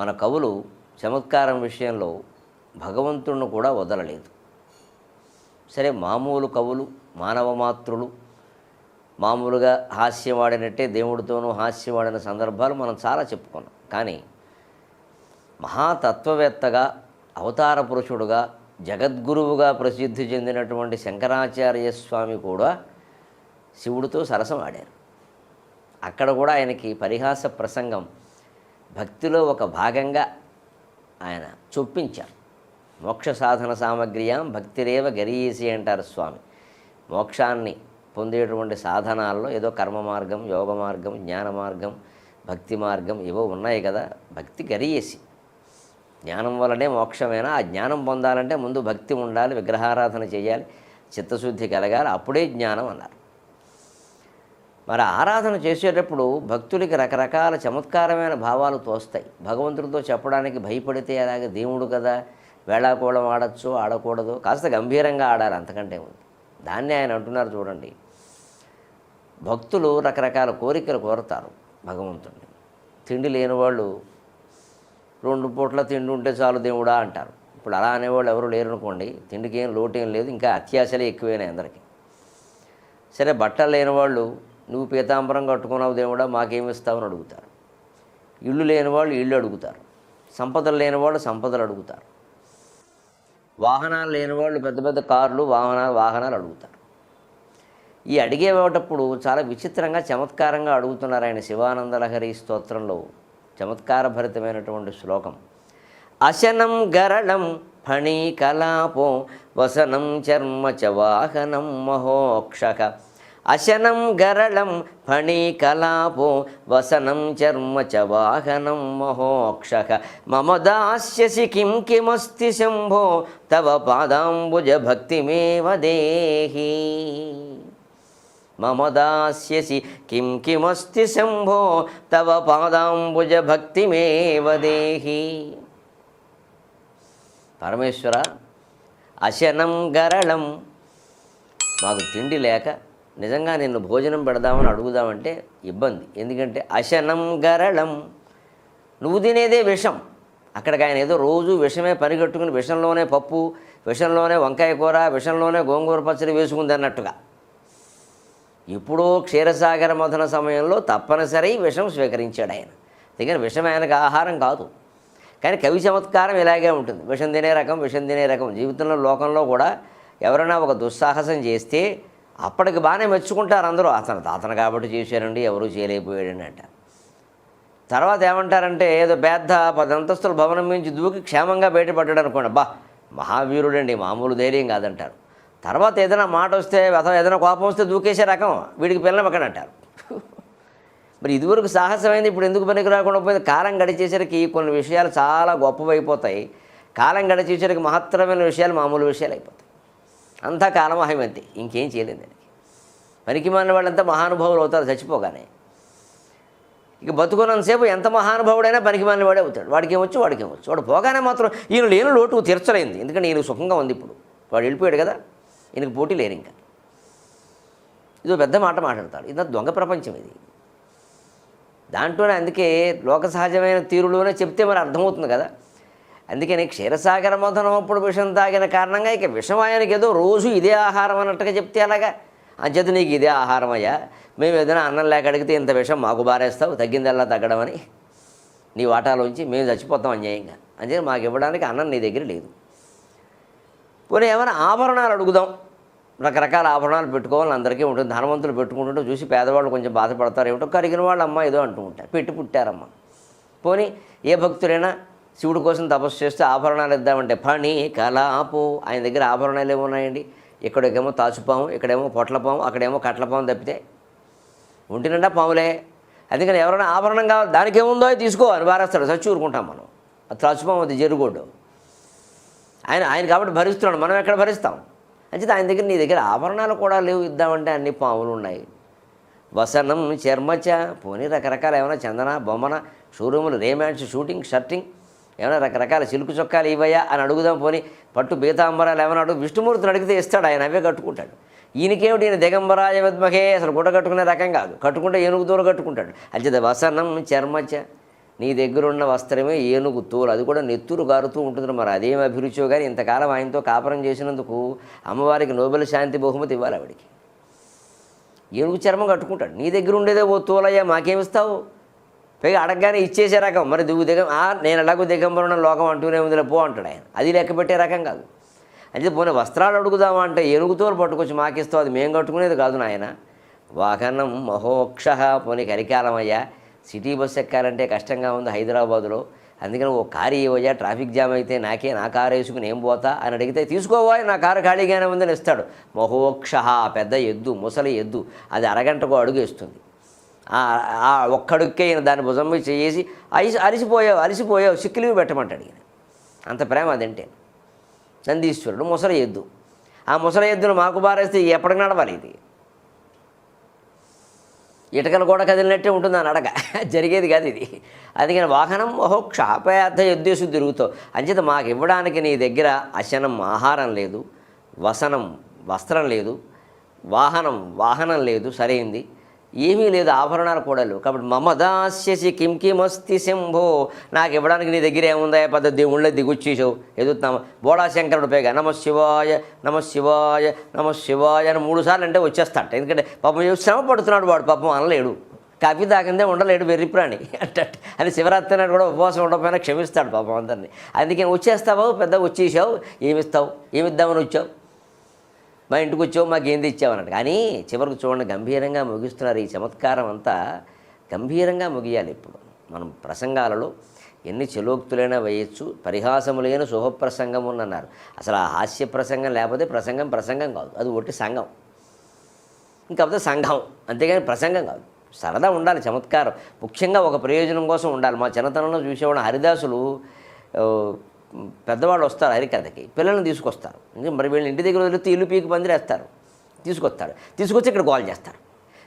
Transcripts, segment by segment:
మన కవులు చమత్కారం విషయంలో భగవంతుణ్ణి కూడా వదలలేదు. సరే, మామూలు కవులు మానవమాత్రులు మామూలుగా హాస్యం ఆడినట్టే దేవుడితోనూ హాస్యం ఆడిన సందర్భాలు మనం చాలా చెప్పుకున్నాం. కానీ మహాతత్వవేత్తగా, అవతార పురుషుడుగా, జగద్గురువుగా ప్రసిద్ధి చెందినటువంటి శంకరాచార్య స్వామి కూడా శివుడితో సరసం ఆడారు. అక్కడ కూడా ఆయనకి పరిహాస ప్రసంగం భక్తిలో ఒక భాగంగా ఆయన చొప్పించారు. మోక్ష సాధన సామగ్రియాం భక్తిరేవ గరీయసి అంటారు స్వామి. మోక్షాన్ని పొందేటువంటి సాధనాల్లో ఏదో కర్మ మార్గం, యోగ మార్గం, జ్ఞాన మార్గం, భక్తి మార్గం ఏవో ఉన్నాయి కదా. భక్తి గరీయసి, జ్ఞానం వల్లనే మోక్షమైనా ఆ జ్ఞానం పొందాలంటే ముందు భక్తి ఉండాలి, విగ్రహారాధన చేయాలి, చిత్తశుద్ధి కలగాలి, అప్పుడే జ్ఞానం అన్నారు. మరి ఆరాధన చేసేటప్పుడు భక్తులకి రకరకాల చమత్కారమైన భావాలు తోస్తాయి. భగవంతుడితో చెప్పడానికి భయపడితే అలాగే దేవుడు కదా, వేళాకోళం ఆడచ్చు ఆడకూడదు, కాస్త గంభీరంగా ఆడాలి, అంతకంటే ఉంది. దాన్ని ఆయన అంటున్నారు చూడండి. భక్తులు రకరకాల కోరికలు కోరతారు భగవంతుడిని. తిండి లేని వాళ్ళు 2 పూట్ల తిండి ఉంటే చాలు దేవుడా అంటారు. ఇప్పుడు అలా అనేవాళ్ళు ఎవరు లేరనుకోండి, తిండికి ఏం లోటేం లేదు, ఇంకా అత్యాశలే ఎక్కువైనాయి అందరికీ. సరే, బట్టలు లేని వాళ్ళు నువ్వు పీతాంబరం కట్టుకున్నావు దేవుడా మాకేమిస్తావని అడుగుతారు. ఇళ్ళు లేని వాళ్ళు ఇళ్ళు అడుగుతారు. సంపదలు లేని వాళ్ళు సంపదలు అడుగుతారు. వాహనాలు లేని వాళ్ళు పెద్ద పెద్ద కార్లు వాహనాలు అడుగుతారు. ఈ అడిగేటప్పుడు చాలా విచిత్రంగా చమత్కారంగా అడుగుతున్నారు ఆయన. శివానందలహరి స్తోత్రంలో చమత్కారభరితమైనటువంటి శ్లోకం. అశనం గరళం ఫణీకలాపో వసనం చర్మ చ వాహనం మహోక్షక. అశనం గరళం ఫణీకలాపో వసనం చర్మ చ వాహనం మహోక్షక. మమ దాస్యసి కిం కిమస్తి శంభో తవ పాదాంబుజ భక్తిమేవ దేహి. మమ దాస్యసి కిం కిమస్తి శంభో తవ పాదాంబుజ భక్తిమేవ దేహి. పరమేశ్వర, అశనం గరళం, మాకు తిండి లేక నిజంగా నిన్ను భోజనం పెడదామని అడుగుదామంటే ఇబ్బంది. ఎందుకంటే అశనం గరళం, నువ్వు తినేదే విషం. అక్కడికి ఆయన ఏదో రోజు విషమే పరిగెట్టుకుని విషంలోనే పప్పు, విషంలోనే వంకాయ కూర, విషంలోనే గోంగూర పచ్చడి వేసుకుంది అన్నట్టుగా. ఎప్పుడో క్షీరసాగర మథన సమయంలో తప్పనిసరి విషం స్వీకరించాడు ఆయన. అందుకని విషం ఆయనకు ఆహారం కాదు. కానీ కవి చమత్కారం ఇలాగే ఉంటుంది. విషం తినే రకం. జీవితంలో లోకంలో కూడా ఎవరైనా ఒక దుస్సాహసం చేస్తే అప్పటికి బాగానే మెచ్చుకుంటారు అందరూ. అతను కాబట్టి చేశారండి, ఎవరూ చేయలేకపోయాడండి అంటారు. తర్వాత ఏమంటారంటే ఏదో పెద్ద 10 అంతస్తుల భవనం నుంచి దూకి క్షేమంగా బయటపడ్డాడు అనుకోండి, అబ్బా మహావీరుడండి, మామూలు ధైర్యం కాదంటారు. తర్వాత ఏదైనా మాట వస్తే అథవా ఏదైనా కోపం వస్తే దూకేసే రకం, వీడికి పిల్లలు పక్కన అంటారు. మరి ఇదివరకు సాహసమైంది, ఇప్పుడు ఎందుకు పనికి రాకుండా పోయింది? కాలం గడిచేసరికి కొన్ని విషయాలు చాలా గొప్పవైపోతాయి. కాలం గడిచేసరికి మహత్తరమైన విషయాలు మామూలు విషయాలు అయిపోతాయి. అంతా కాలమహిమంతే, ఇంకేం చేయలేదు దానికి. పనికి మాలిన వాళ్ళంతా మహానుభావులు అవుతారు చచ్చిపోగానే. ఇక బతుకున్నంతసేపు ఎంత మహానుభావుడైనా పనికి మాలిన వాడే అవుతాడు. వాడికి ఏమొచ్చు. వాడు పోగానే మాత్రం ఈయన లేని లోటు తీర్చలేంది. ఎందుకంటే ఈయనకు సుఖంగా ఉంది. ఇప్పుడు వాడు వెళ్ళిపోయాడు కదా, ఈయనకు పోటీ లేరు. ఇంకా ఇదో పెద్ద మాట మాట్లాడతాడు. ఇది దొంగ ప్రపంచం ఇది. దాంట్లోనే అందుకే లోక సహజమైన తీరులోనే చెప్తే మరి అర్థమవుతుంది కదా. అందుకని క్షీరసాగర మథనం అప్పుడు విషం తాగిన కారణంగా ఇక విషం ఆయనకి ఏదో రోజు ఇదే ఆహారం అన్నట్టుగా చెప్తే అలాగా. అంచేత నీకు ఇదే ఆహారం అయ్యా, మేము ఏదైనా అన్నం లేక అడిగితే ఇంత విషం మాకు బారేస్తావు, తగ్గిందల్లా తగ్గడమని నీ వాటాలోంచి మేము చచ్చిపోతాం అన్యాయంగా. అంచేత మాకు ఇవ్వడానికి అన్నం నీ దగ్గర లేదు. పోనీ ఏమైనా ఆభరణాలు అడుగుదాం, రకరకాల ఆభరణాలు పెట్టుకోవాలని అందరికీ ఉంటుంది. ధనవంతులు పెట్టుకుంటుంటే చూసి పేదవాళ్ళు కొంచెం బాధపడతారు. ఏమిటో కరిగిన వాళ్ళు అమ్మ ఏదో అంటూ ఉంటారు, పుట్టారమ్మ. పోనీ ఏ భక్తులైనా శివుడి కోసం తపస్సు చేస్తే ఆభరణాలు ఇద్దామంటే ఫణి కలాపు, ఆయన దగ్గర ఆభరణాలు ఏమున్నాయండి? ఇక్కడికేమో తాచుపాము, ఇక్కడేమో పొట్లపాము, అక్కడేమో కట్లపాము తప్పితే ఒంటి నిండా పాములే. అందుకని ఎవరైనా ఆభరణం కావాలి, దానికి ఏముందో తీసుకో అని బారేస్తాడు. చచ్చి ఊరుకుంటాం మనం. అది తాచుపాము, అది జరుగుడ్డు. ఆయన కాబట్టి భరిస్తున్నాడు, మనం ఎక్కడ భరిస్తాం? అంచేత ఆయన దగ్గర నీ దగ్గర ఆభరణాలు కూడా లేవు, ఇద్దామంటే అన్ని పాములు ఉన్నాయి. వసనం చర్మచ, పోనీ రకరకాల ఏమైనా చందన బొమ్మన షోరూములు, రేమాన్స్, షూటింగ్, షర్టింగ్, ఏమైనా రకరకాల సిల్కు చొక్కాలు ఇవ్వయా అని అడుగుదాం. పోనీ పట్టు బీతాంబరాలు ఏమైనా అడుగు. విష్ణుమూర్తిని అడిగితే ఇస్తాడు, ఆయన అవే కట్టుకుంటాడు. ఈయనకేమిటి, ఈయన దిగంబరాయ విద్మహే, అసలు గుడ్డ కట్టుకునే రకం కాదు. కట్టుకుంటే ఏనుగు దూరం కట్టుకుంటాడు. అంచేత వసనం చర్మచ, నీ దగ్గరున్న వస్త్రమే ఏనుగు తోలు, అది కూడా నెత్తురు గారుతూ ఉంటుంది. మరి అదేం అభిరుచో కానీ ఇంతకాలం ఆయనతో కాపురం చేసినందుకు అమ్మవారికి నోబెల్ శాంతి బహుమతి ఇవ్వాలి ఆవిడికి. ఏనుగు చర్మం కట్టుకుంటాడు. నీ దగ్గర ఉండేదే ఓ తోలయ్యా మాకేమిస్తావు, పైగా అడగగానే ఇచ్చేసే రకం. మరి దిగు నేను ఎలాగో దిగంబరున్న లోకం అంటూనే ఉందిలే పో అంటాడు ఆయన. అది లెక్క పెట్టే రకం కాదు. అంటే పోనీ వస్త్రాలు అడుగుదామా అంటే ఏనుగుతోలు పట్టుకొచ్చి మాకిస్తావు, అది మేము కట్టుకునేది కాదు నాయన. వాహనం మహోక్ష, పోనీ కలికాలమయ్యా, సిటీ బస్సు ఎక్కాలంటే కష్టంగా ఉంది హైదరాబాదులో, అందుకని ఓ కారు ఇవ్వయ్యా, ట్రాఫిక్ జామ్ అయితే నా కారు వేసుకుని ఏం పోతా అని అడిగితే తీసుకోవా నా కారు ఖాళీగానే ఉందని ఇస్తాడు. మహోక్ష, పెద్ద ఎద్దు, ముసలి ఎద్దు, అది అరగంటకు అడుగు వేస్తుంది. ఒక్కడుక్కే ఈయన దాని భుజం మీద చేసి అలిసిపోయావు సిక్కులివి పెట్టమంటాడు ఈయన. అంత ప్రేమ అదంటే. నందీశ్వరుడు ముసలి ఎద్దు, ఆ ముసలి ఎద్దును మాకు బారేస్తే ఎప్పటికి నడవాలి, ఇది ఇటకలు కూడా కదిలినట్టే ఉంటుంది ఆ నడక, జరిగేది కాదు ఇది. అందుకని వాహనం మహోక్ష, పెద్ద ఎద్దేసు తిరుగుతావు. అంచేత మాకు ఇవ్వడానికి నీ దగ్గర అశనం ఆహారం లేదు, వసనం వస్త్రం లేదు, వాహనం లేదు, సరైంది ఏమీ లేదు, ఆభరణాలు కూడా లేవు. కాబట్టి మమ దాస్యసి కిం కిమస్తి శంభో, నాకు ఇవ్వడానికి నీ దగ్గర ఏముందా పెద్ద దేవుళ్ళే దిగుచ్చేసావు ఎదుగుతున్నాము. బోళాశంకరుడు పైగా నమశివాయ నమశివాయ నమశివాయ అని 3 సార్లు అంటే వచ్చేస్తాట. ఎందుకంటే పాపం శ్రమ పడుతున్నాడు వాడు, పాపం అనలేడు, కాఫీ తాకిందే ఉండలేడు, వెర్రి ప్రాణి అంటే అని శివరాత్రి నాడు కూడా ఉపవాసం ఉండకపోయినా క్షమిస్తాడు పాపం అందరినీ. అందుకని వచ్చేస్తావు, పెద్ద వచ్చేసావు, ఏమిస్తావు, ఏమిద్దామని వచ్చావు, మా ఇంటికి వచ్చావు, మాకు ఏం తెచ్చావు అన్నట్టు. కానీ చివరికి చూడండి గంభీరంగా ముగిస్తున్నారు. ఈ చమత్కారం అంతా గంభీరంగా ముగియాలి. ఇప్పుడు మనం ప్రసంగాలలో ఎన్ని చలోక్తులైనా వేయచ్చు, పరిహాసములైన శుభప్రసంగం అన్నారు. అసలు ఆ హాస్య ప్రసంగం లేకపోతే ప్రసంగం కాదు, అది ఒట్టి సంఘం, ఇంకపోతే సంఘం, అంతేగాని ప్రసంగం కాదు. సరదా ఉండాలి, చమత్కారం ముఖ్యంగా ఒక ప్రయోజనం కోసం ఉండాలి. మా చిన్నతనంలో చూసేవాడు హరిదాసులు పెద్దవాళ్ళు వస్తారు హరికథకి, పిల్లల్ని తీసుకొస్తారు. ఇంకా మరి వీళ్ళని ఇంటి దగ్గర వదిలితే ఇల్లు పీకి పందిరేస్తారు, తీసుకొచ్చి ఇక్కడ గోల్ చేస్తారు.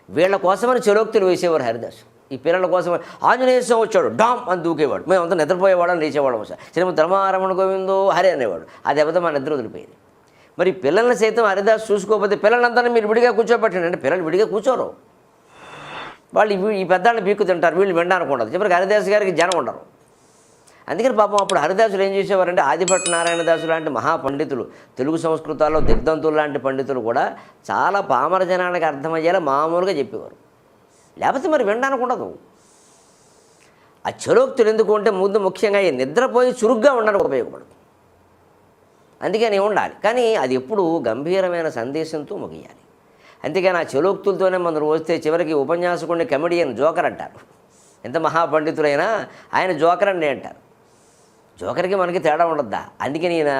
వీళ్ళ కోసమని చలోక్తులు వేసేవారు హరిదాసు. ఈ పిల్లల కోసం ఆంజనేయ స్వామి వచ్చాడు డామ్ అని దూకేవాడు, మేమంతా నిద్రపోయేవాళ్ళని లేచేవాళ్ళం. శ్రీమతి ధర్మారమణ గోవిందో హరి అనేవాడు. అది అబద్ధం, మా నిద్ర వదిలిపోయేది. మరి పిల్లల్ని సైతం హరిదాసు చూసుకోకపోతే పిల్లలంతా మీరు విడిగా కూర్చోబెట్టండి అంటే పిల్లలు విడిగా కూర్చోరు, వాళ్ళు ఈ పెద్దాళ్ళని పీక్కు తింటారు, వీళ్ళు వినడానికి ఉండదు. చివరికి హరిదాసు గారికి జనం ఉండరు. అందుకని పాపం అప్పుడు హరిదాసులు ఏం చేసేవారంటే ఆదిభట్ట నారాయణదాసు లాంటి మహాపండితులు, తెలుగు సంస్కృతాల్లో దిగ్ధంతులు లాంటి పండితులు కూడా చాలా పామర జనానికి అర్థమయ్యేలా మామూలుగా చెప్పేవారు. లేకపోతే మరి వినడానికి ఉండదు. ఆ చలోక్తులు ఎందుకు అంటే ముందు ముఖ్యంగా ఈ నిద్రపోయి చురుగ్గా ఉండడానికి ఉపయోగపడుతుంది. అందుకని ఉండాలి, కానీ అది ఎప్పుడు గంభీరమైన సందేశంతో ముగియాలి. అంతేగాని ఆ చలోక్తులతోనే మనం వస్తే చివరికి ఉపన్యాసకుడిని కమెడియన్ జోకర్ అంటారు. ఎంత మహాపండితులైనా ఆయన జోకర్ అని అంటారు. జోకర్కి మనకి తేడా ఉండద్దా? అందుకని ఈయన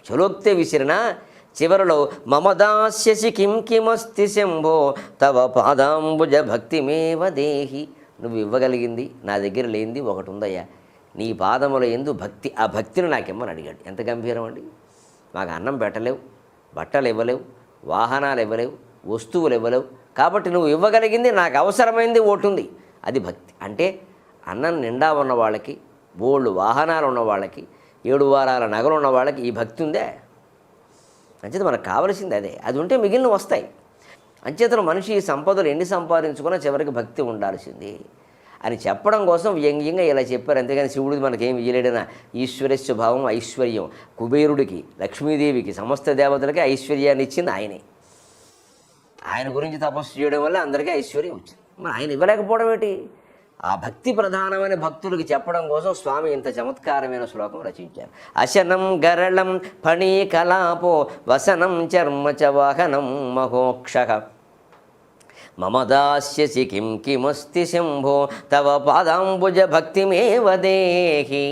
చలోక్తే విసిరిన చివరిలో మమ దాస్యసి కిం కిమస్తి శంభో తవ పాదాంబుజ భక్తిమేవ దేహి, నువ్వు ఇవ్వగలిగింది నా దగ్గర లేనిది ఒకటి ఉందయ్యా, నీ పాదముల యందు భక్తి, ఆ భక్తిని నాకిమ్మని అడిగాడు. ఎంత గంభీరం అండి! మాకు అన్నం పెట్టలేవు, బట్టలు ఇవ్వలేవు, వాహనాలు ఇవ్వలేవు, వస్తువులు ఇవ్వలేవు, కాబట్టి నువ్వు ఇవ్వగలిగింది నాకు అవసరమైంది ఒకటి ఉంది, అది భక్తి. అంటే అన్నం నిండా ఉన్న వాళ్ళకి, బోళ్ళు వాహనాలు ఉన్న వాళ్ళకి, 7 వారాల నగలు ఉన్న వాళ్ళకి ఈ భక్తి ఉందే. అంచేత మనకు కావలసింది అదే, అది ఉంటే మిగిలిన వస్తాయి. అంచేతను మనిషి ఈ సంపదలు ఎన్ని సంపాదించుకున్నా చివరికి భక్తి ఉండాల్సింది అని చెప్పడం కోసం వ్యంగ్యంగా ఇలా చెప్పారు. అంతేగాని శివుడికి మనకేం ఇయ్యలేడన ఈశ్వరస్య భావం ఐశ్వర్యం, కుబేరుడికి, లక్ష్మీదేవికి, సమస్త దేవతలకి ఐశ్వర్యాన్ని ఇచ్చింది ఆయనే. ఆయన గురించి తపస్సు చేయడం వల్ల అందరికీ ఐశ్వర్యం వచ్చింది. మరి ఆయన ఇవ్వలేకపోవడం ఏంటి? ఆ భక్తి ప్రధానమైన భక్తులకి చెప్పడం కోసం స్వామి ఇంత చమత్కారమైన శ్లోకం రచించారు. అశనం గరళం ఫణీకలాపో వసనం చర్మ చ వాహనం మహోక్షః మమ దాస్యసి కిం కిమస్తి శంభో తవ పాదాంబుజ భక్తిమేవ దేహి.